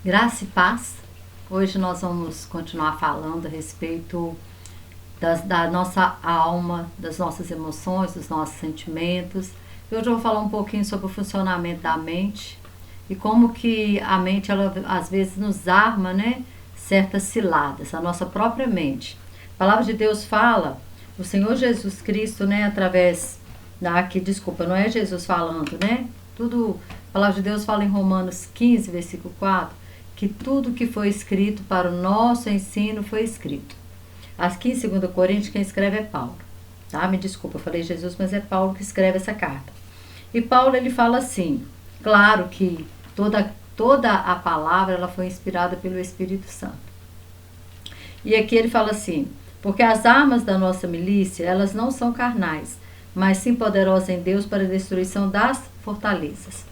Graça e paz. Hoje nós vamos continuar falando a respeito da nossa alma, das nossas emoções, dos nossos sentimentos. E hoje eu vou falar um pouquinho sobre o funcionamento da mente e como que a mente, ela às vezes nos arma, né, certas ciladas, a nossa própria mente. A palavra de Deus fala, o Senhor Jesus Cristo, né, através desculpa, não é Jesus falando, né? A palavra de Deus fala em Romanos 15, versículo 4, que tudo que foi escrito para o nosso ensino foi escrito. Aqui em 2 Coríntios, quem escreve é Paulo. Tá? Me desculpa, eu falei Jesus, mas é Paulo que escreve essa carta. E Paulo, ele fala assim, claro que toda a palavra ela foi inspirada pelo Espírito Santo. E aqui ele fala assim, porque as armas da nossa milícia, elas não são carnais, mas sim poderosas em Deus para a destruição das fortalezas.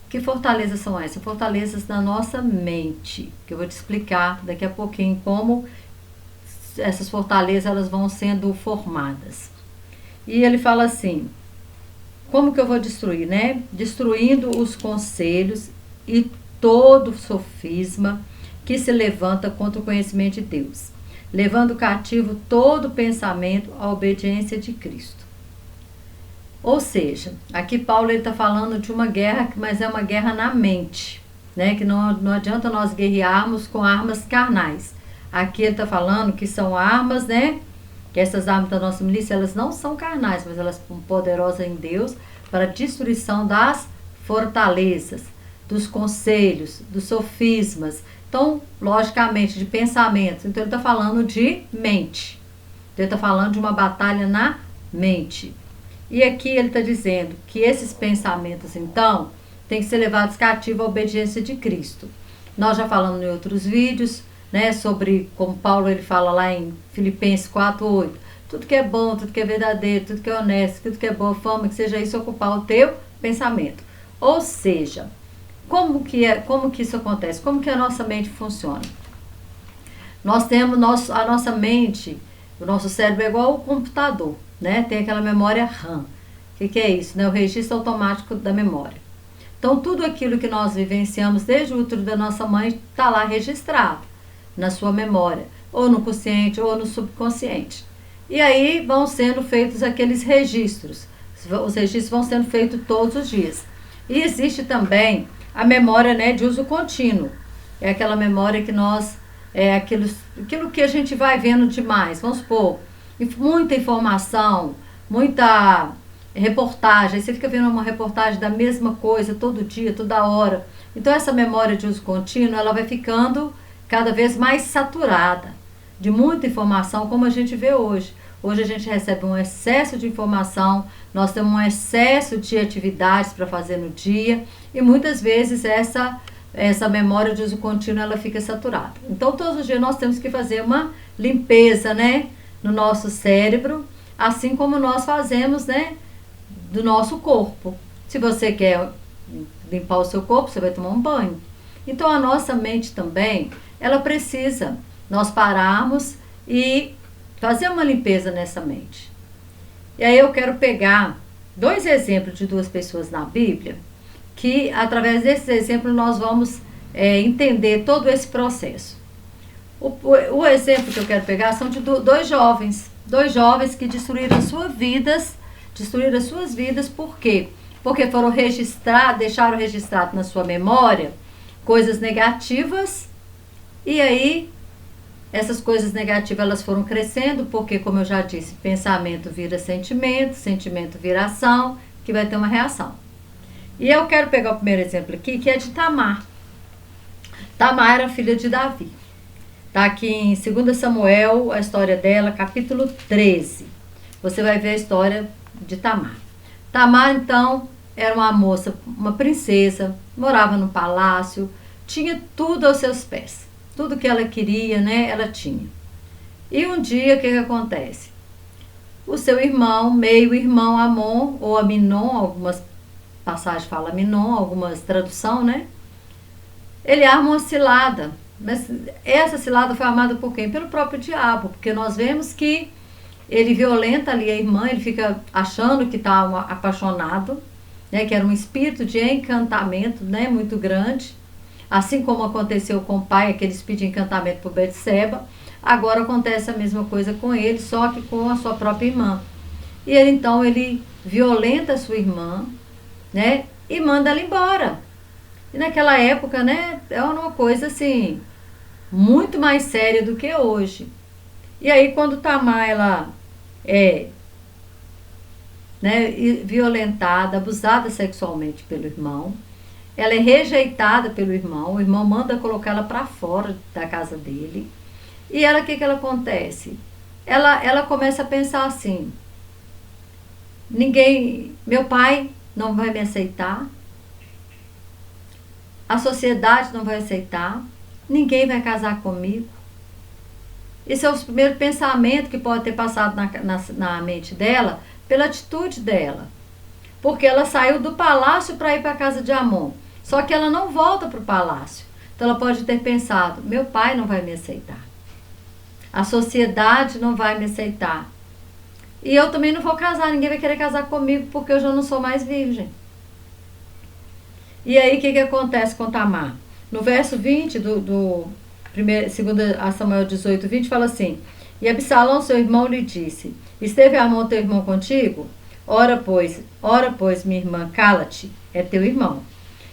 Que fortalezas são essas? Fortalezas da nossa mente, que eu vou te explicar daqui a pouquinho como essas fortalezas elas vão sendo formadas. E ele fala assim, como que eu vou destruir, né? Destruindo os conselhos e todo sofisma que se levanta contra o conhecimento de Deus, levando cativo todo pensamento à obediência de Cristo. Ou seja, aqui Paulo está falando de uma guerra, mas é uma guerra na mente, né? Que não adianta nós guerrearmos com armas carnais. Aqui ele está falando que são armas, né? Que essas armas da nossa milícia, elas não são carnais, mas elas são poderosas em Deus para a destruição das fortalezas, dos conselhos, dos sofismas. Então, logicamente, de pensamentos. Então, ele está falando de mente. Então, ele está falando de uma batalha na mente. E aqui ele está dizendo que esses pensamentos, então, têm que ser levados cativos à obediência de Cristo. Nós já falamos em outros vídeos, né, sobre como Paulo ele fala lá em Filipenses 4:8. Tudo que é bom, tudo que é verdadeiro, tudo que é honesto, tudo que é boa fama, que seja isso ocupar o teu pensamento. Ou seja, como que isso acontece? Como que a nossa mente funciona? Nós temos a nossa mente, o nosso cérebro é igual ao computador, né? Tem aquela memória RAM. O que é isso? Né? O registro automático da memória. Então, tudo aquilo que nós vivenciamos desde o útero da nossa mãe está lá registrado na sua memória, ou no consciente ou no subconsciente. E aí vão sendo feitos aqueles registros. Os registros vão sendo feitos todos os dias. E existe também a memória, né, de uso contínuo. É aquela memória que aquilo que a gente vai vendo demais. Vamos supor, muita informação, muita reportagem. Você fica vendo uma reportagem da mesma coisa todo dia, toda hora. Então essa memória de uso contínuo, ela vai ficando cada vez mais saturada de muita informação, como a gente vê hoje. Hoje a gente recebe um excesso de informação, nós temos um excesso de atividades para fazer no dia e muitas vezes essa memória de uso contínuo ela fica saturada. Então todos os dias nós temos que fazer uma limpeza, né, no nosso cérebro, assim como nós fazemos, né, do nosso corpo. Se você quer limpar o seu corpo, você vai tomar um banho. Então a nossa mente também, ela precisa nós pararmos e fazer uma limpeza nessa mente. E aí eu quero pegar 2 exemplos de 2 pessoas na Bíblia, que através desses exemplos nós vamos entender todo esse processo. O exemplo que eu quero pegar são de 2 jovens que destruíram as suas vidas, por quê? Porque deixaram registrado na sua memória coisas negativas, e aí essas coisas negativas elas foram crescendo, porque, como eu já disse, pensamento vira sentimento, sentimento vira ação, que vai ter uma reação. E eu quero pegar o primeiro exemplo aqui, que é de Tamar. Tamar era filha de Davi. Está aqui em 2 Samuel, a história dela, capítulo 13. Você vai ver a história de Tamar. Tamar, então, era uma moça, uma princesa, morava no palácio, tinha tudo aos seus pés. Tudo que ela queria, né, ela tinha. E um dia, o que acontece? O seu irmão, meio-irmão Amon, ou Aminon, algumas passagens falam Aminon, algumas tradução, né? Ele arma uma cilada. Mas essa cilada foi armada por quem? Pelo próprio diabo, porque nós vemos que ele violenta ali a irmã, ele fica achando que está apaixonado, né, que era um espírito de encantamento, né, muito grande. Assim como aconteceu com o pai, que eles pediam encantamento por Betseba, agora acontece a mesma coisa com ele, só que com a sua própria irmã. E ele então ele violenta a sua irmã, né? E manda ela embora. E naquela época, né? É uma coisa assim, muito mais séria do que hoje. E aí quando Tamar ela é, né, violentada, abusada sexualmente pelo irmão, ela é rejeitada pelo irmão, o irmão manda colocar ela para fora da casa dele. E ela, o que ela acontece? Ela começa a pensar assim: ninguém, meu pai não vai me aceitar, a sociedade não vai aceitar, ninguém vai casar comigo. Esse é o primeiro pensamento que pode ter passado na mente dela, pela atitude dela. Porque ela saiu do palácio para ir para a casa de Amon. Só que ela não volta para o palácio. Então ela pode ter pensado: meu pai não vai me aceitar. A sociedade não vai me aceitar. E eu também não vou casar, ninguém vai querer casar comigo porque eu já não sou mais virgem. E aí o que acontece com Tamar? No verso 20 do 2 Samuel 18, 20 fala assim: e Absalão, seu irmão, lhe disse: esteve Amon teu irmão contigo? Ora, pois, minha irmã, cala-te, é teu irmão.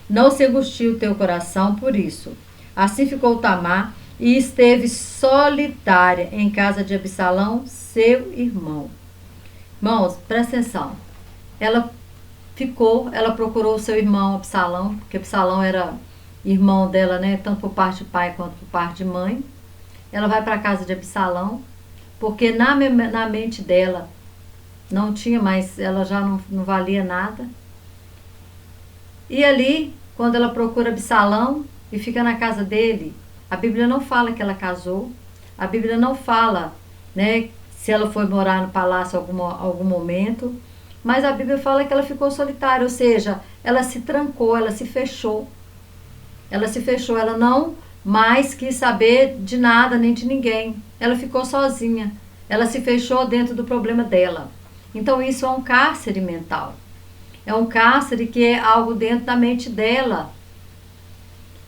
Não se angustie o teu coração por isso. Assim ficou Tamar e esteve solitária em casa de Absalão, seu irmão. Irmãos, presta atenção. Ela procurou o seu irmão Absalão, porque Absalão era irmão dela, né, tanto por parte de pai quanto por parte de mãe. Ela vai para a casa de Absalão, porque na mente dela não tinha mais, ela já não valia nada. E ali, quando ela procura Absalão e fica na casa dele, a Bíblia não fala que ela casou, a Bíblia não fala, né, se ela foi morar no palácio algum momento, mas a Bíblia fala que ela ficou solitária, ou seja, ela se trancou, ela se fechou. Ela se fechou, ela não mais quis saber de nada nem de ninguém. Ela ficou sozinha, ela se fechou dentro do problema dela. Então isso é um cárcere mental. É um cárcere que é algo dentro da mente dela.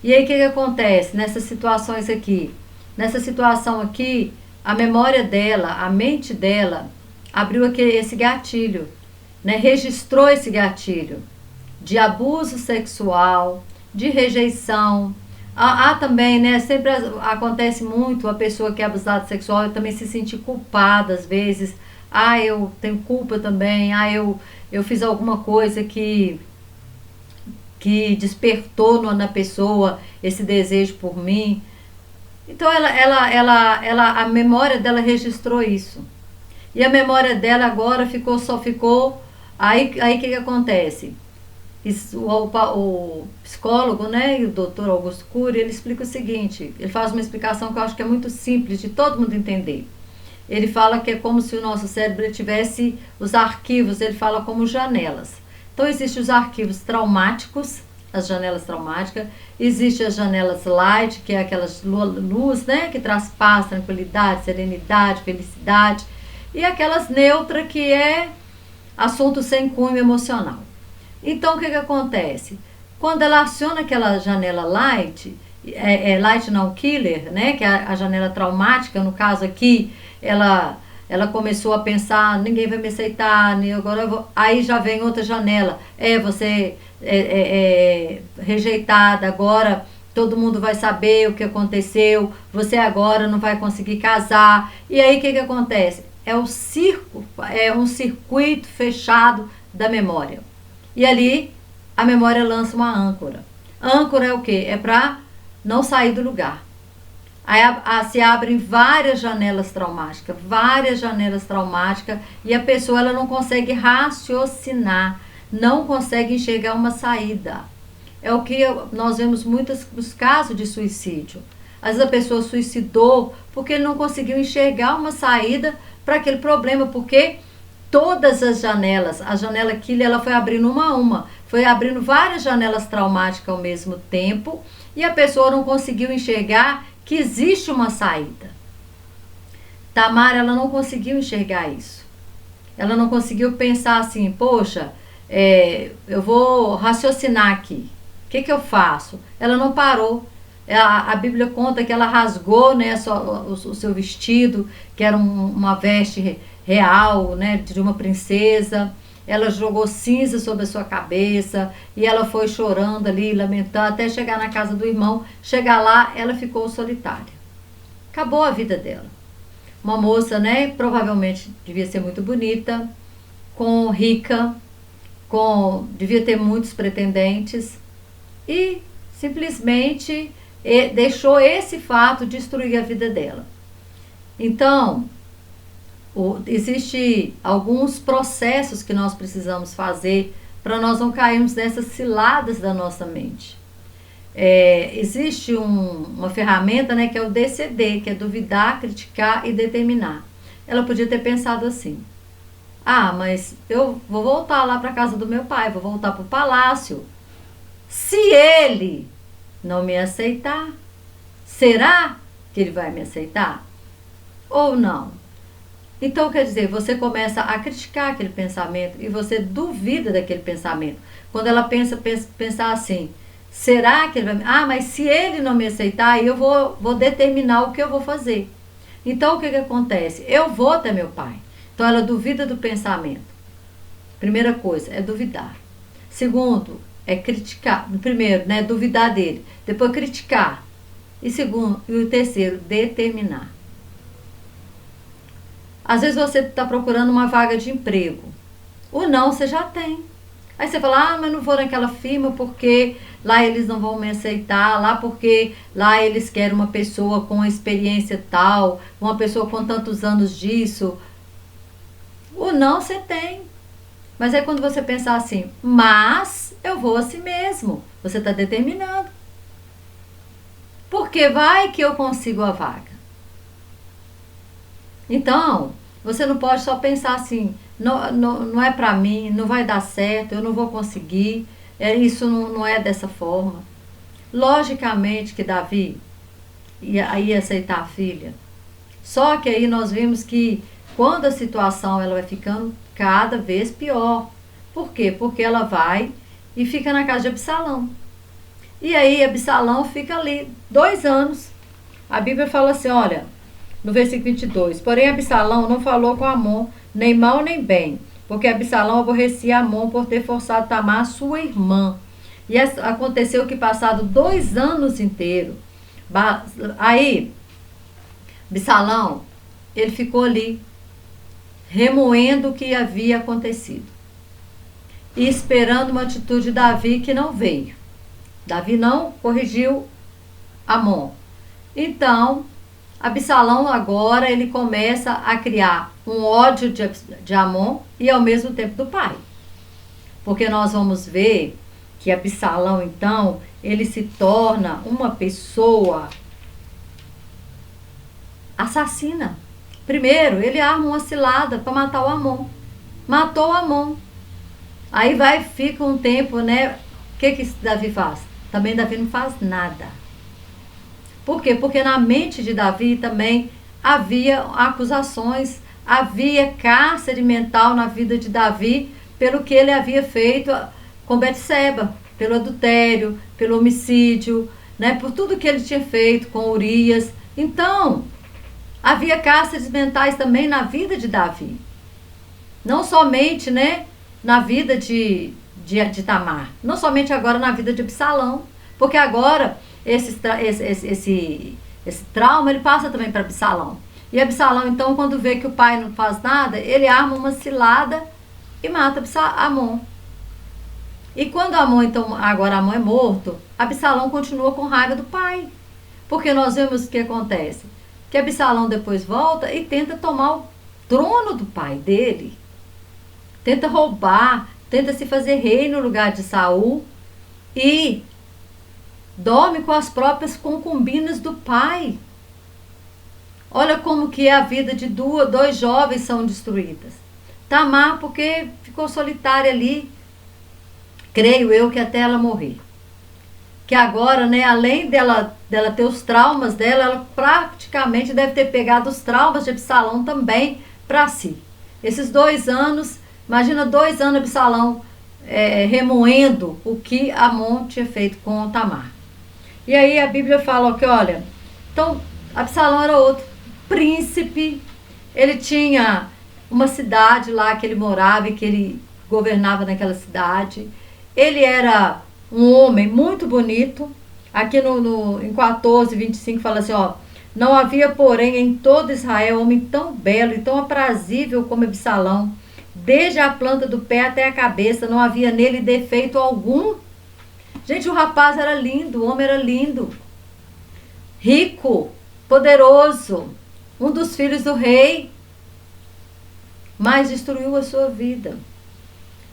E aí o que acontece nessas situações aqui? Nessa situação aqui, a memória dela, a mente dela, abriu esse gatilho, né? Registrou esse gatilho de abuso sexual, de rejeição. Há também, né? Sempre acontece muito a pessoa que é abusada sexual e também se sentir culpada às vezes. Eu tenho culpa também. Eu fiz alguma coisa que despertou na pessoa esse desejo por mim. Então a memória dela registrou isso. E a memória dela agora só ficou. Aí o que acontece? O psicólogo, né, e o doutor Augusto Cury, ele explica o seguinte, ele faz uma explicação que eu acho que é muito simples de todo mundo entender. Ele fala que é como se o nosso cérebro tivesse os arquivos, ele fala como janelas. Então existem os arquivos traumáticos, as janelas traumáticas, existem as janelas light, que é aquelas luz, né, que traz paz, tranquilidade, serenidade, felicidade, e aquelas neutra, que é assunto sem cunho emocional. Então, o que acontece? Quando ela aciona aquela janela light, light não killer, né, que é a janela traumática, no caso aqui, ela começou a pensar: ninguém vai me aceitar, agora aí já vem outra janela, você é rejeitada, agora todo mundo vai saber o que aconteceu, você agora não vai conseguir casar. E aí o que acontece? É um circuito fechado da memória. E ali a memória lança uma âncora. Âncora é o quê? É para não sair do lugar. Aí se abrem várias janelas traumáticas, e a pessoa ela não consegue raciocinar, não consegue enxergar uma saída. É o que nós vemos muitos casos de suicídio. Às vezes a pessoa suicidou porque ele não conseguiu enxergar uma saída para aquele problema, porque todas as janelas, a janela killer, ela foi abrindo uma a uma, foi abrindo várias janelas traumáticas ao mesmo tempo, e a pessoa não conseguiu enxergar que existe uma saída. Tamar, ela não conseguiu enxergar isso. Ela não conseguiu pensar assim: poxa, eu vou raciocinar aqui. que eu faço? Ela não parou. A Bíblia conta que ela rasgou, né, o seu vestido, que era uma veste real, né, de uma princesa. Ela jogou cinza sobre a sua cabeça e ela foi chorando ali, lamentando, até chegar na casa do irmão. Chegar lá, ela ficou solitária. Acabou a vida dela. Uma moça, né, provavelmente devia ser muito bonita, rica, devia ter muitos pretendentes e simplesmente deixou esse fato destruir a vida dela. Então, existe alguns processos que nós precisamos fazer para nós não cairmos nessas ciladas da nossa mente. Existe uma ferramenta, né, que é o DCD, que é duvidar, criticar e determinar. Ela podia ter pensado assim: ah, mas eu vou voltar lá para a casa do meu pai, vou voltar para o palácio. Se ele não me aceitar, será que ele vai me aceitar? Ou não? Então, quer dizer, você começa a criticar aquele pensamento e você duvida daquele pensamento. Quando ela pensar assim: será que ele vai... Ah, mas se ele não me aceitar, eu vou determinar o que eu vou fazer. Então, o que acontece? Eu vou até meu pai. Então, ela duvida do pensamento. Primeira coisa, é duvidar. Segundo, é criticar. Primeiro, né, duvidar dele. Depois, criticar. E o terceiro, determinar. Às vezes você está procurando uma vaga de emprego. O não você já tem. Aí você fala: ah, mas não vou naquela firma porque lá eles não vão me aceitar, lá porque lá eles querem uma pessoa com experiência tal, uma pessoa com tantos anos disso. O não você tem. Mas é quando você pensar assim: mas eu vou assim mesmo. Você está determinando. Porque vai que eu consigo a vaga. Então, você não pode só pensar assim: não é para mim, não vai dar certo, eu não vou conseguir, isso não é dessa forma. Logicamente que Davi ia aceitar a filha. Só que aí nós vimos que quando a situação ela vai ficando cada vez pior. Por quê? Porque ela vai e fica na casa de Absalão. E aí Absalão fica ali 2 anos. A Bíblia fala assim, olha, no versículo 22, porém Absalão não falou com Amon, nem mal nem bem, porque Absalão aborrecia Amon por ter forçado Tamar, sua irmã. E aconteceu que passado 2 anos inteiros, aí Absalão, ele ficou ali, remoendo o que havia acontecido. E esperando uma atitude de Davi que não veio. Davi não corrigiu Amon. Então, Absalão agora ele começa a criar um ódio de Amon e ao mesmo tempo do pai. Porque nós vamos ver que Absalão então, ele se torna uma pessoa assassina. Primeiro, ele arma uma cilada para matar o Amon. Matou o Amon. Aí fica um tempo, né? O que Davi faz? Também Davi não faz nada. Por quê? Porque na mente de Davi também havia acusações, havia cárcere mental na vida de Davi pelo que ele havia feito com Betseba, pelo adultério, pelo homicídio, né? Por tudo que ele tinha feito com Urias. Então, havia cárceres mentais também na vida de Davi. Não somente, né, na vida de Tamar, não somente agora na vida de Absalão, porque agora esse trauma ele passa também para Absalão. E Absalão, então, quando vê que o pai não faz nada, ele arma uma cilada e mata Amon. E quando agora Amon é morto, Absalão continua com raiva do pai. Porque nós vemos o que acontece. Que Absalão depois volta e tenta tomar o trono do pai dele. Tenta roubar, tenta se fazer rei no lugar de Saul. E dorme com as próprias concubinas do pai. Olha como que a vida de 2 jovens são destruídas. Tamar porque ficou solitária ali, creio eu que até ela morrer. Que agora, né, além dela ter os traumas dela, ela praticamente deve ter pegado os traumas de Absalão também para si. Esses 2 anos, imagina 2 anos Absalão remoendo o que Amon tinha feito com Tamar. E aí a Bíblia fala que, olha, então Absalão era outro príncipe, ele tinha uma cidade lá que ele morava e que ele governava naquela cidade. Ele era um homem muito bonito. Aqui em 14:25 fala assim, ó, não havia, porém, em todo Israel homem tão belo e tão aprazível como Absalão. Desde a planta do pé até a cabeça, não havia nele defeito algum. Gente, o rapaz era lindo, o homem era lindo, rico, poderoso, um dos filhos do rei, mas destruiu a sua vida.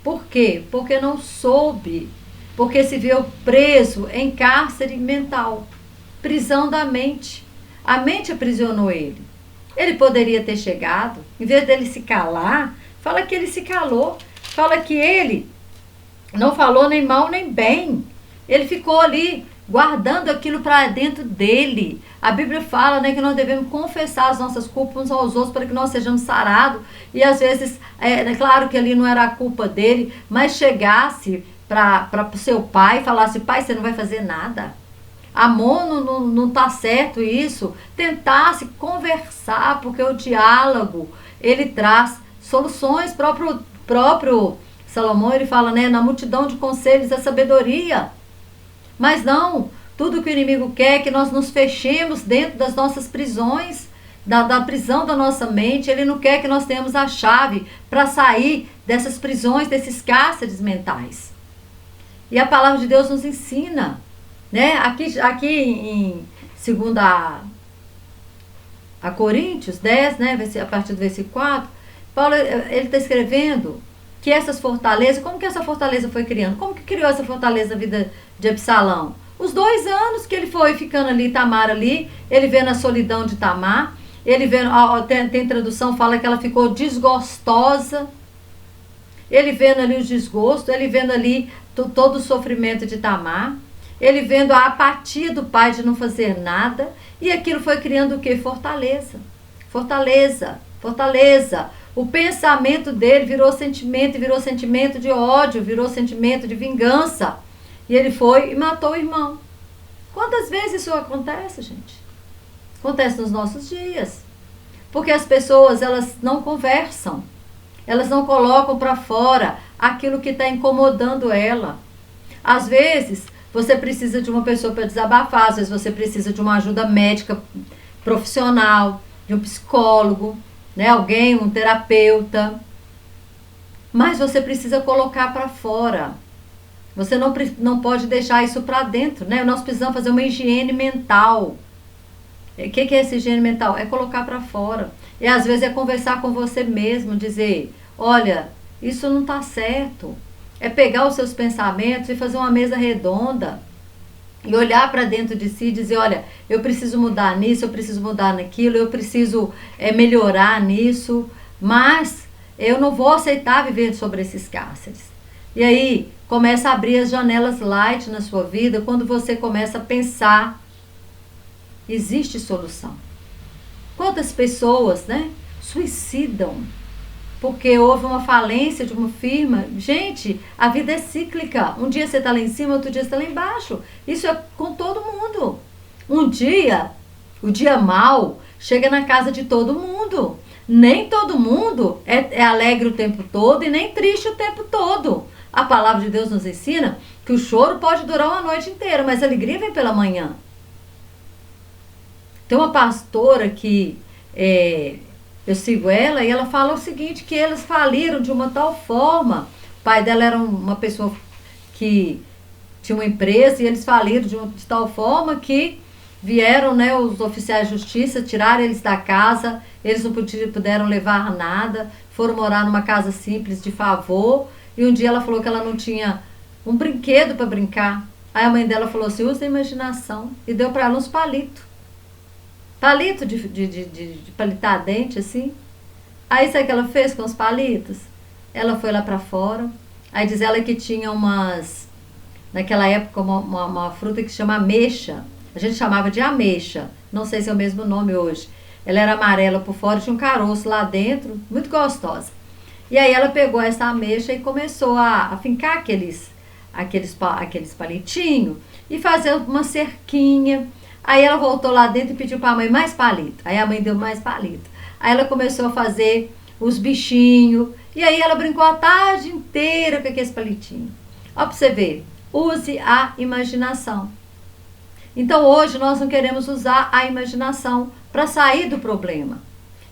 Por quê? Porque não soube, porque se viu preso em cárcere mental, prisão da mente. A mente aprisionou ele. Ele poderia ter chegado, em vez dele se calar, fala que ele se calou, fala que ele não falou nem mal nem bem. Ele ficou ali guardando aquilo para dentro dele. A Bíblia fala, né, que nós devemos confessar as nossas culpas uns aos outros para que nós sejamos sarados. E às vezes, claro que ali não era a culpa dele, mas chegasse para o seu pai e falasse, pai, você não vai fazer nada. Amon, não está certo isso. Tentasse conversar, porque o diálogo, ele traz soluções. Próprio Salomão, ele fala, né, na multidão de conselhos a sabedoria. Mas não, tudo que o inimigo quer é que nós nos fechemos dentro das nossas prisões, da prisão da nossa mente. Ele não quer que nós tenhamos a chave para sair dessas prisões, desses cárceres mentais. E a palavra de Deus nos ensina, né? Aqui em 2 a Coríntios 10, né, a partir do versículo 4, Paulo ele está escrevendo que essas fortalezas, como que essa fortaleza foi criando? Como que criou essa fortaleza na vida de Absalão? Os 2 anos que ele foi ficando ali, Tamar ali, ele vendo a solidão de Tamar, ele vendo, tem tradução, fala que ela ficou desgostosa, ele vendo ali os desgostos, ele vendo ali todo o sofrimento de Tamar, ele vendo a apatia do pai de não fazer nada, e aquilo foi criando o quê? Fortaleza, fortaleza, fortaleza. O pensamento dele virou sentimento de ódio, virou sentimento de vingança. E ele foi e matou o irmão. Quantas vezes isso acontece, gente? Acontece nos nossos dias. Porque as pessoas, elas não conversam. Elas não colocam para fora aquilo que está incomodando ela. Às vezes, você precisa de uma pessoa para desabafar. Às vezes, você precisa de uma ajuda médica profissional, de um psicólogo, né? Alguém, um terapeuta. Mas você precisa colocar para fora. Você não pode deixar isso para dentro, né? Nós precisamos fazer uma higiene mental. O que é essa higiene mental? É colocar para fora. E às vezes é conversar com você mesmo, dizer, olha, isso não está certo. É pegar os seus pensamentos e fazer uma mesa redonda. E olhar para dentro de si e dizer, olha, eu preciso mudar nisso, eu preciso mudar naquilo, eu preciso melhorar nisso, mas eu não vou aceitar viver sobre esses cárceres. E aí, começa a abrir as janelas light na sua vida, quando você começa a pensar, existe solução. Quantas pessoas, né, suicidam porque houve uma falência de uma firma? Gente, a vida é cíclica. Um dia você está lá em cima, outro dia você está lá embaixo. Isso é com todo mundo. Um dia, o dia mau, chega na casa de todo mundo. Nem todo mundo é alegre o tempo todo e nem triste o tempo todo. A palavra de Deus nos ensina que o choro pode durar uma noite inteira, mas a alegria vem pela manhã. Tem uma pastora que eu sigo ela e ela fala o seguinte, que eles faliram de uma tal forma. O pai dela era uma pessoa que tinha uma empresa e eles faliram de tal forma que vieram, né, os oficiais de justiça, tiraram eles da casa, eles não puderam levar nada, foram morar numa casa simples de favor. E um dia ela falou que ela não tinha um brinquedo para brincar. Aí a mãe dela falou assim, usa a imaginação, e deu para ela uns palitos. Palito de palitar dente, assim. Aí sabe o que ela fez com os palitos? Ela foi lá pra fora. Aí diz ela que tinha naquela época, uma fruta que se chama ameixa. A gente chamava de ameixa. Não sei se é o mesmo nome hoje. Ela era amarela por fora, tinha um caroço lá dentro, muito gostosa. E aí ela pegou essa ameixa e começou a fincar aqueles palitinhos e fazer uma cerquinha. Aí ela voltou lá dentro e pediu para a mãe mais palito. Aí a mãe deu mais palito. Aí ela começou a fazer os bichinhos. E aí ela brincou a tarde inteira com aqueles palitinhos. Ó, pra você ver, use a imaginação. Então hoje nós não queremos usar a imaginação para sair do problema.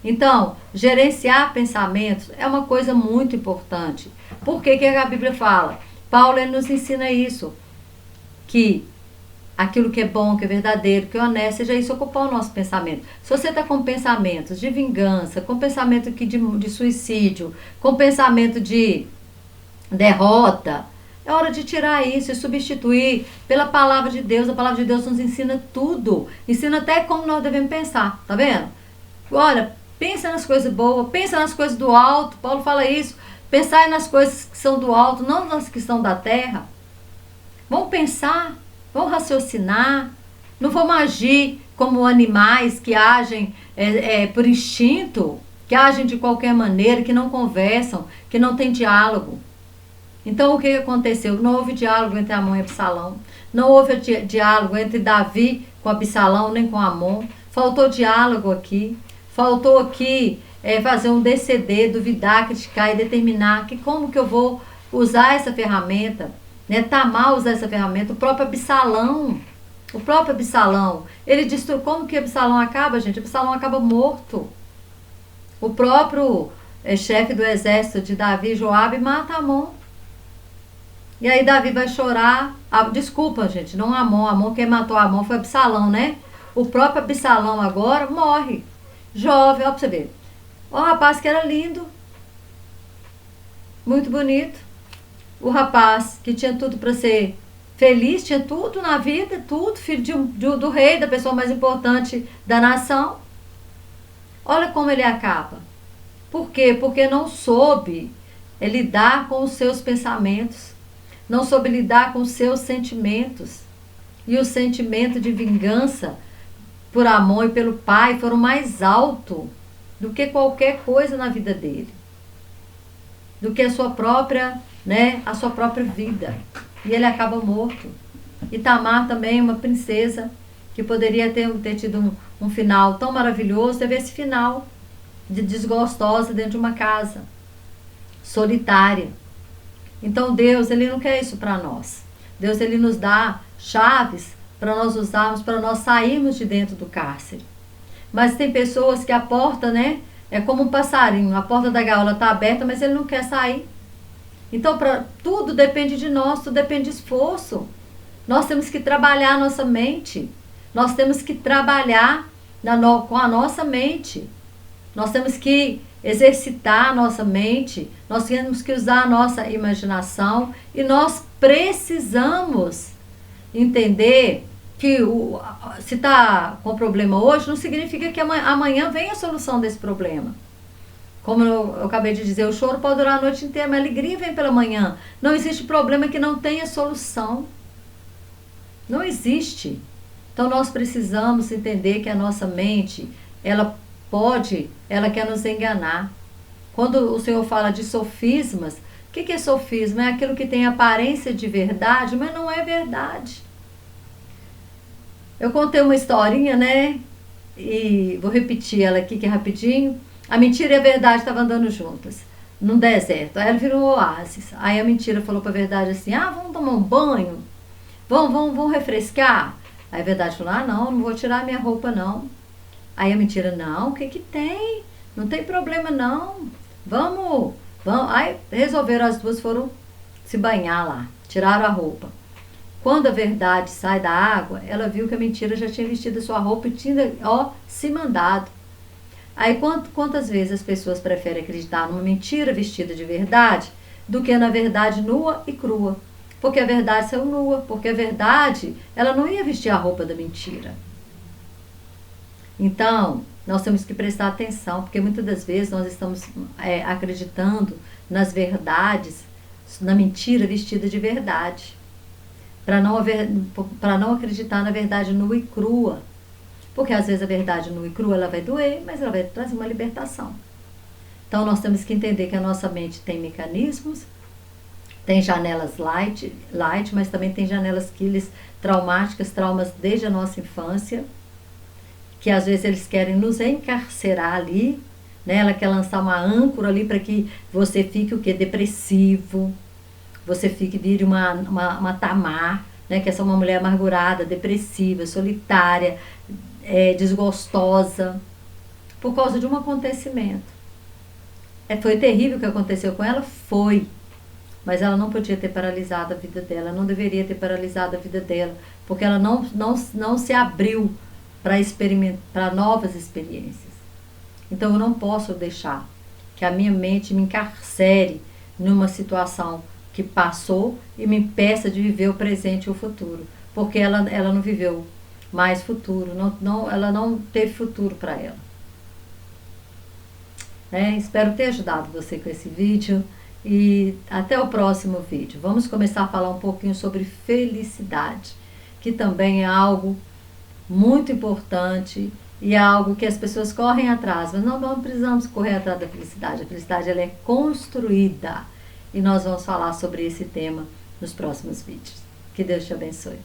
Então, gerenciar pensamentos é uma coisa muito importante. Por que que a Bíblia fala? Paulo ele nos ensina isso, que aquilo que é bom, que é verdadeiro, que é honesto, seja isso ocupar o nosso pensamento. Se você está com pensamentos de vingança, com pensamento de suicídio, com pensamento de derrota, é hora de tirar isso e substituir pela palavra de Deus. A palavra de Deus nos ensina tudo. Ensina até como nós devemos pensar, tá vendo? Olha, pensa nas coisas boas, pensa nas coisas do alto. Paulo fala isso. Pensar nas coisas que são do alto, não nas que são da terra. Vamos pensar, vamos raciocinar. Não vamos agir como animais que agem por instinto, que agem de qualquer maneira, que não conversam, que não têm diálogo. Então o que aconteceu? Não houve diálogo entre Amon e Absalão. Não houve diálogo entre Davi com Absalão, nem com Amon. Faltou diálogo aqui. Faltou aqui fazer um DCD, duvidar, criticar e determinar que como que eu vou usar essa ferramenta, né? Tamar usar essa ferramenta. O próprio Absalão, ele destruiu. Como que Absalão acaba, gente? Absalão acaba morto. O próprio chefe do exército de Davi, Joabe, mata Amon. E aí Davi vai chorar. Desculpa, gente, não Amon. Quem matou Amon foi Absalão, né? O próprio Absalão agora morre. Jovem, ó pra você ver. Ó, o rapaz que era lindo. Muito bonito. O rapaz que tinha tudo para ser feliz, tinha tudo na vida, tudo. Filho do rei, da pessoa mais importante da nação. Olha como ele acaba. Por quê? Porque não soube lidar com os seus pensamentos. Não soube lidar com os seus sentimentos. E o sentimento de vingança por Amon e pelo pai foram mais alto do que qualquer coisa na vida dele. Do que a sua própria vida. E ele acaba morto. E Tamar também, uma princesa, que poderia ter tido um final tão maravilhoso, teve esse final de desgostosa dentro de uma casa, solitária. Então Deus, ele não quer isso para nós. Deus, ele nos dá chaves para nós usarmos, para nós sairmos de dentro do cárcere. Mas tem pessoas que a porta, né, é como um passarinho, a porta da gaiola está aberta, mas ele não quer sair. Então, tudo depende de nós, tudo depende de esforço. Nós temos que trabalhar a nossa mente. Nós temos que trabalhar com a nossa mente. Nós temos que exercitar a nossa mente, nós temos que usar a nossa imaginação e nós precisamos entender que se está com problema hoje, não significa que amanhã venha a solução desse problema. Como eu acabei de dizer, o choro pode durar a noite inteira, mas a alegria vem pela manhã. Não existe problema que não tenha solução. Não existe. Então nós precisamos entender que a nossa mente, ela quer nos enganar. Quando o Senhor fala de sofismas, o que é sofisma? É aquilo que tem aparência de verdade, mas não é verdade. Eu contei uma historinha, né? E vou repetir ela aqui, que é rapidinho. A mentira e a verdade estavam andando juntas, num deserto. Aí ela virou um oásis. Aí a mentira falou para a verdade assim, vamos tomar um banho? Vamos refrescar? Aí a verdade falou, não vou tirar minha roupa não. Aí a mentira, não, o que tem? Não tem problema não. Vamos. Aí resolveram, as duas foram se banhar lá, tiraram a roupa. Quando a verdade sai da água, ela viu que a mentira já tinha vestido a sua roupa e tinha, se mandado. Aí quantas vezes as pessoas preferem acreditar numa mentira vestida de verdade do que na verdade nua e crua? Porque a verdade saiu nua, porque a verdade, ela não ia vestir a roupa da mentira. Então, nós temos que prestar atenção, porque muitas das vezes nós estamos acreditando nas verdades, na mentira vestida de verdade, para não acreditar na verdade nua e crua. Porque às vezes a verdade nua e crua ela vai doer, mas ela vai trazer uma libertação. Então nós temos que entender que a nossa mente tem mecanismos, tem janelas light, mas também tem janelas kills traumáticas, traumas desde a nossa infância, que às vezes eles querem nos encarcerar ali, né? Ela quer lançar uma âncora ali para que você fique o quê? Depressivo, você fique, vire uma Tamar, né? Que é uma mulher amargurada, depressiva, solitária, desgostosa, por causa de um acontecimento. Foi terrível o que aconteceu com ela? Foi. Mas ela não podia ter paralisado a vida dela, não deveria ter paralisado a vida dela, porque ela não se abriu para novas experiências. Então eu não posso deixar que a minha mente me encarcere numa situação que passou e me impeça de viver o presente e o futuro, porque ela não viveu mais futuro, ela não teve futuro para ela. Espero ter ajudado você com esse vídeo. E até o próximo vídeo. Vamos começar a falar um pouquinho sobre felicidade, que também é algo muito importante e é algo que as pessoas correm atrás, mas não precisamos correr atrás da felicidade. A felicidade ela é construída e nós vamos falar sobre esse tema nos próximos vídeos. Que Deus te abençoe.